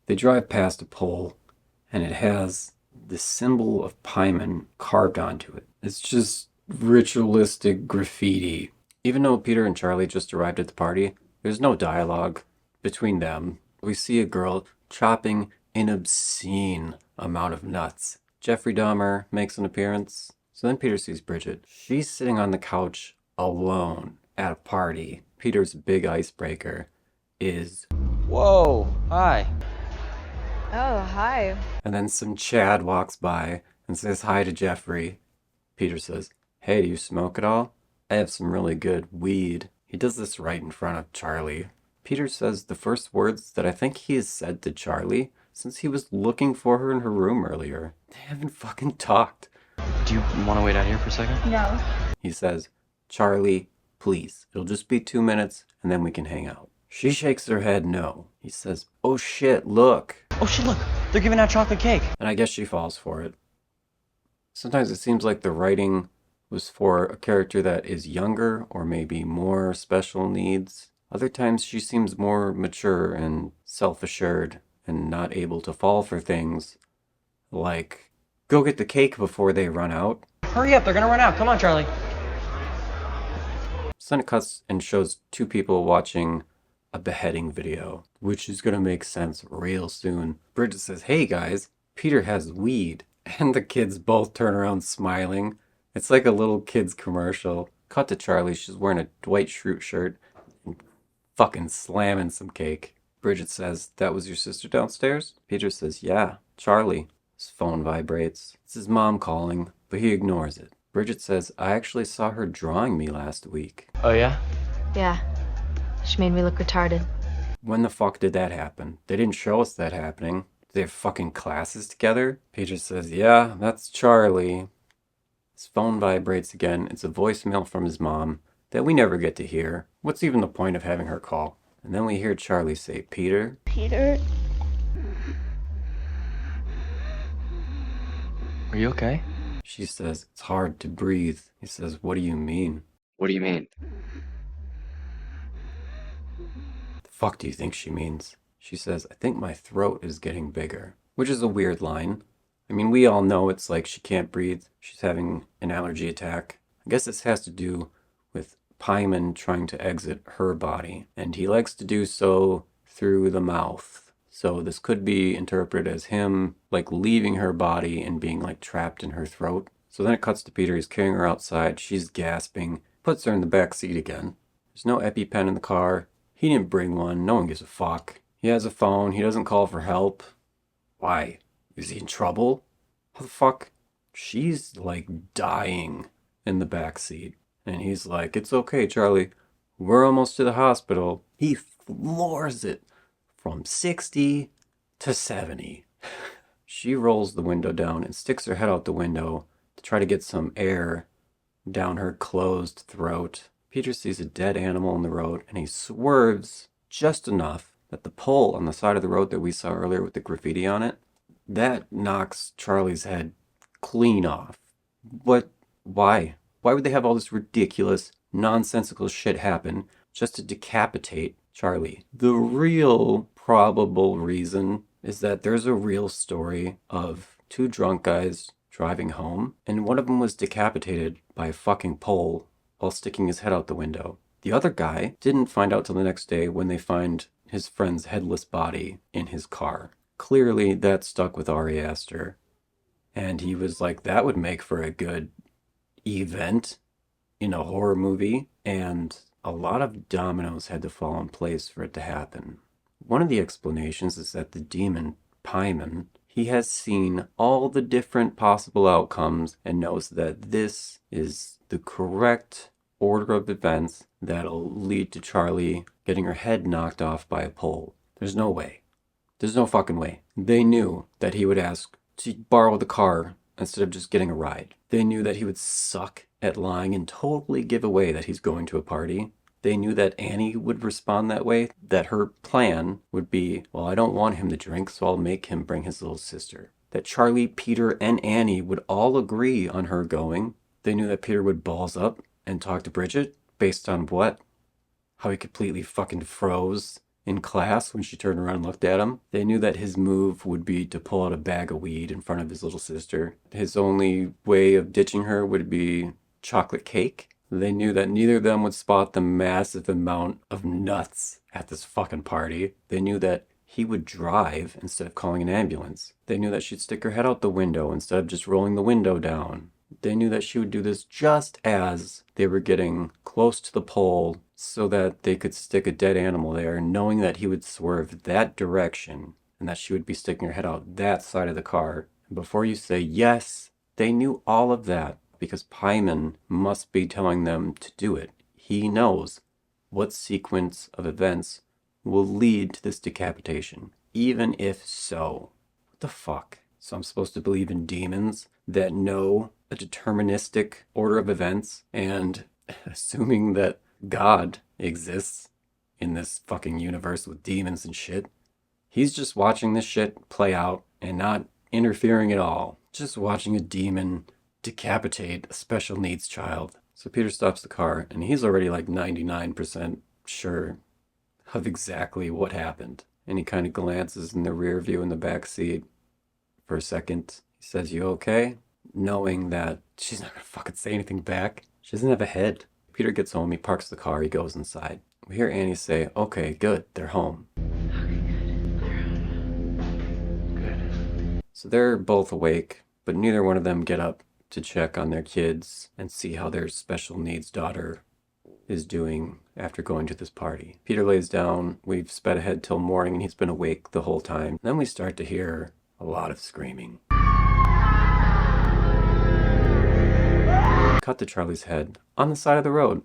They drive past a pole, and it has the symbol of Paimon carved onto it. It's just ritualistic graffiti. Even though Peter and Charlie just arrived at the party, there's no dialogue between them. We see a girl chopping an obscene amount of nuts. Jeffrey Dahmer makes an appearance. So then Peter sees Bridget. She's sitting on the couch alone at a party. Peter's big icebreaker is, "Whoa, hi." Oh, hi. And then some Chad walks by and says hi to Jeffrey. Peter says, "Hey, do you smoke at all? I have some really good weed." He does this right in front of Charlie. Peter says the first words that I think he has said to Charlie since he was looking for her in her room earlier. They haven't fucking talked. "Do you want to wait out here for a second?" No. He says, "Charlie, please. It'll just be 2 minutes and then we can hang out." She shakes her head no. He says, "Oh shit, look." "Oh shit, look! They're giving out chocolate cake!" And I guess she falls for it. Sometimes it seems like the writing was for a character that is younger or maybe more special needs. Other times she seems more mature and self-assured and not able to fall for things like, go get the cake before they run out. "Hurry up, they're gonna run out. Come on, Charlie." So then it cuts and shows two people watching a beheading video, which is going to make sense real soon. Bridget says, "Hey guys, Peter has weed." And the kids both turn around smiling. It's like a little kid's commercial. Cut to Charlie. She's wearing a Dwight Schrute shirt and fucking slamming some cake. Bridget says, "That was your sister downstairs?" Peter says, "Yeah, Charlie." His phone vibrates. It's his mom calling, but he ignores it. Bridget says, "I actually saw her drawing me last week." "Oh yeah?" Yeah. She made me look retarded. When the fuck did that happen? They didn't show us that happening. Do they have fucking classes together? Peter says, "Yeah, that's Charlie." His phone vibrates again. It's a voicemail from his mom that we never get to hear. What's even the point of having her call? And then we hear Charlie say, "Peter?" Peter? "Are you okay?" She says, "It's hard to breathe." He says, "What do you mean?" "What do you mean?" The fuck do you think she means? She says, "I think my throat is getting bigger," which is a weird line. I mean, we all know it's like she can't breathe. She's having an allergy attack. I guess this has to do with Paimon trying to exit her body, and he likes to do so through the mouth. So this could be interpreted as him like leaving her body and being like trapped in her throat. So then it cuts to Peter. He's carrying her outside. She's gasping. Puts her in the back seat again. There's no EpiPen in the car. He didn't bring one. No one gives a fuck. He has a phone. He doesn't call for help. Why? Is he in trouble? How the fuck? She's like dying in the back seat. And he's like, "It's okay, Charlie. We're almost to the hospital." He floors it from 60 to 70. She rolls the window down and sticks her head out the window to try to get some air down her closed throat. Peter sees a dead animal in the road and he swerves just enough that the pole on the side of the road that we saw earlier with the graffiti on it, that knocks Charlie's head clean off. But why? Why would they have all this ridiculous, nonsensical shit happen just to decapitate Charlie? The real probable reason is that there's a real story of two drunk guys driving home, and one of them was decapitated by a fucking pole while sticking his head out the window. The other guy didn't find out till the next day when they find his friend's headless body in his car. Clearly, that stuck with Ari Aster. And he was like, that would make for a good event in a horror movie. And a lot of dominoes had to fall in place for it to happen. One of the explanations is that the demon, Paimon, he has seen all the different possible outcomes and knows that this is the correct order of events that'll lead to Charlie getting her head knocked off by a pole. There's no way. There's no fucking way. They knew that he would ask to borrow the car instead of just getting a ride. They knew that he would suck at lying and totally give away that he's going to a party. They knew that Annie would respond that way, that her plan would be, well, I don't want him to drink, so I'll make him bring his little sister. That Charlie, Peter, and Annie would all agree on her going. They knew that Peter would balls up and talk to Bridget based on what? How he completely fucking froze in class when she turned around and looked at him. They knew that his move would be to pull out a bag of weed in front of his little sister. His only way of ditching her would be chocolate cake. They knew that neither of them would spot the massive amount of nuts at this fucking party. They knew that he would drive instead of calling an ambulance. They knew that she'd stick her head out the window instead of just rolling the window down. They knew that she would do this just as they were getting close to the pole so that they could stick a dead animal there, knowing that he would swerve that direction and that she would be sticking her head out that side of the car. And before you say yes, they knew all of that because Pyman must be telling them to do it. He knows what sequence of events will lead to this decapitation. Even if so. What the fuck? So I'm supposed to believe in demons that know a deterministic order of events, and assuming that God exists in this fucking universe with demons and shit, he's just watching this shit play out and not interfering at all. Just watching a demon decapitate a special needs child. So Peter stops the car and he's already like 99% sure of exactly what happened. And he kind of glances in the rear view in the back seat for a second. He says, "You okay?" Knowing that she's not gonna fucking say anything back. She doesn't have a head. Peter gets home, he parks the car, he goes inside. We hear Annie say, "Okay, good, they're home." Good. So they're both awake, but neither one of them get up to check on their kids and see how their special needs daughter is doing after going to this party. Peter lays down, we've sped ahead till morning and he's been awake the whole time. Then we start to hear a lot of screaming. Cut to Charlie's head on the side of the road,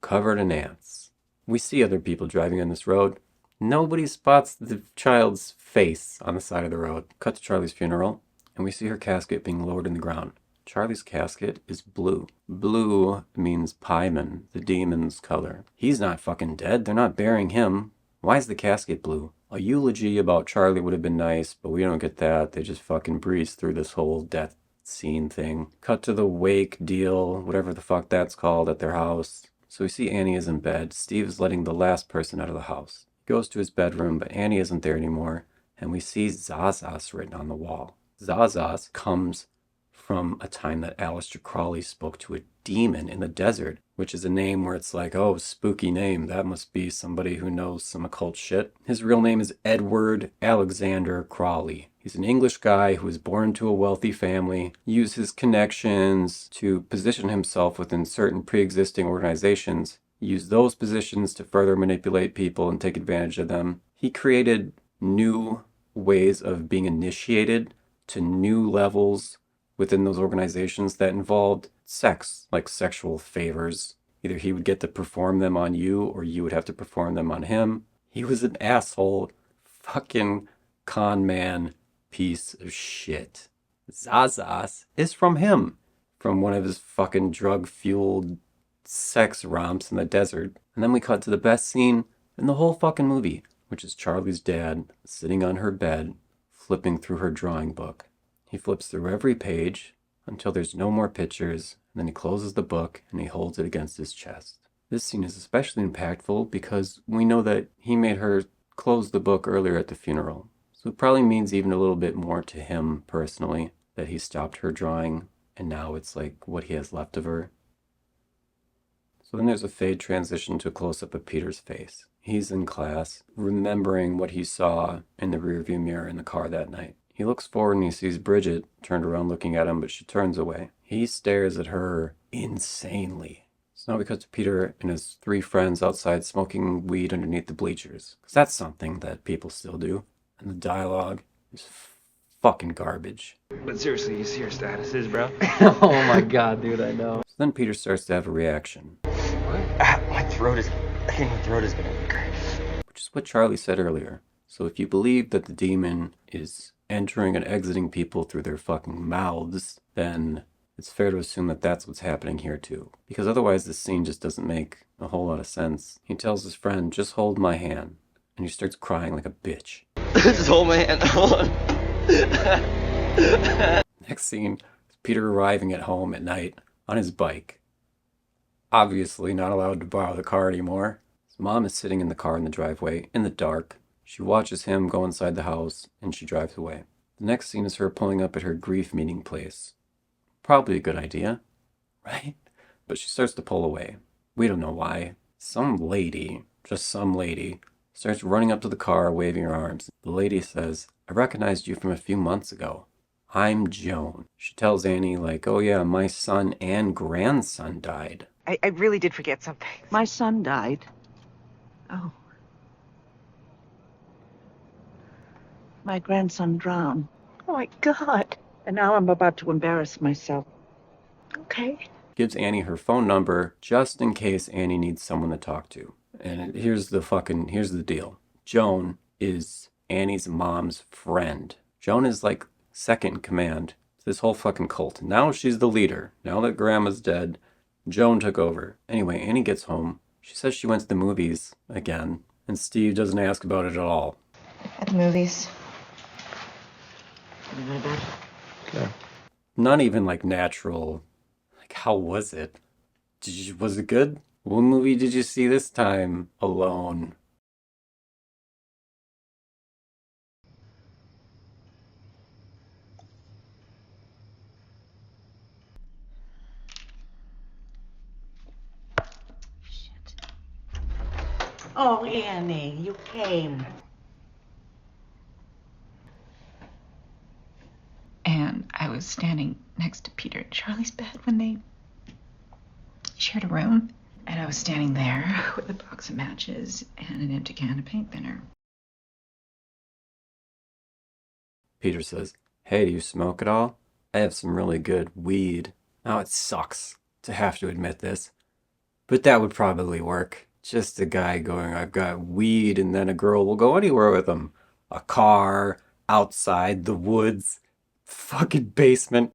covered in ants. We see other people driving on this road. Nobody spots the child's face on the side of the road. Cut to Charlie's funeral, and we see her casket being lowered in the ground. Charlie's casket is blue. Blue means Pyman, the demon's color. He's not fucking dead. They're not burying him. Why is the casket blue? A eulogy about Charlie would have been nice, but we don't get that. They just fucking breeze through this whole death scene thing. Cut to the wake deal, whatever the fuck that's called, at their house. So we see Annie is in bed. Steve is letting the last person out of the house. He goes to his bedroom, but Annie isn't there anymore, and we see Zazas written on the wall. Zazas comes from a time that Aleister Crowley spoke to a demon in the desert, which is a name where it's like, oh, spooky name. That must be somebody who knows some occult shit. His real name is Edward Alexander Crowley. He's an English guy who was born to a wealthy family, used his connections to position himself within certain pre-existing organizations, used those positions to further manipulate people and take advantage of them. He created new ways of being initiated to new levels within those organizations that involved sex, like sexual favors. Either he would get to perform them on you or you would have to perform them on him. He was an asshole, fucking con man piece of shit. Zazas is from him, from one of his fucking drug-fueled sex romps in the desert. And then we cut to the best scene in the whole fucking movie, which is Charlie's dad sitting on her bed, flipping through her drawing book. He flips through every page until there's no more pictures, and then he closes the book and he holds it against his chest. This scene is especially impactful because we know that he made her close the book earlier at the funeral. So it probably means even a little bit more to him personally that he stopped her drawing and now it's like what he has left of her. So then there's a fade transition to a close-up of Peter's face. He's in class, remembering what he saw in the rearview mirror in the car that night. He looks forward and he sees Bridget turned around looking at him, but she turns away. He stares at her insanely. So now we cut to Peter and his three friends outside smoking weed underneath the bleachers. Because that's something that people still do. And the dialogue is fucking garbage. But seriously, you see your statuses, bro? Oh my god, dude, I know. So then Peter starts to have a reaction. My throat is gonna work. Which is what Charlie said earlier. So if you believe that the demon is entering and exiting people through their fucking mouths, then it's fair to assume that that's what's happening here too. Because otherwise this scene just doesn't make a whole lot of sense. He tells his friend, "Just hold my hand." And he starts crying like a bitch. Just hold my hand. Hold on. Next scene is Peter arriving at home at night on his bike. Obviously not allowed to borrow the car anymore. So Mom is sitting in the car in the driveway, in the dark. She watches him go inside the house, and she drives away. The next scene is her pulling up at her grief meeting place. Probably a good idea, right? But she starts to pull away. We don't know why. Some lady, just some lady, starts running up to the car, waving her arms. The lady says, "I recognized you from a few months ago. I'm Joan." She tells Annie, like, "Oh yeah, my son and grandson died." I really did forget something. My son died. Oh. My grandson drowned. Oh my God. And now I'm about to embarrass myself. Okay. Gives Annie her phone number just in case Annie needs someone to talk to. And here's the deal. Joan is Annie's mom's friend. Joan is like second in command to this whole fucking cult. Now she's the leader. Now that Grandma's dead, Joan took over. Anyway, Annie gets home. She says she went to the movies again, and Steve doesn't ask about it at all. At the movies. Okay. Not even like natural. Like, how was it? Was it good? What movie did you see this time alone? Oh, Annie, you came. And I was standing next to Peter and Charlie's bed when they shared a room. And I was standing there with a box of matches and an empty can of paint thinner. Peter says, "Hey, do you smoke at all? I have some really good weed." Now it sucks to have to admit this, but that would probably work. Just a guy going, "I've got weed," and then a girl will go anywhere with him. A car, outside, the woods, fucking basement.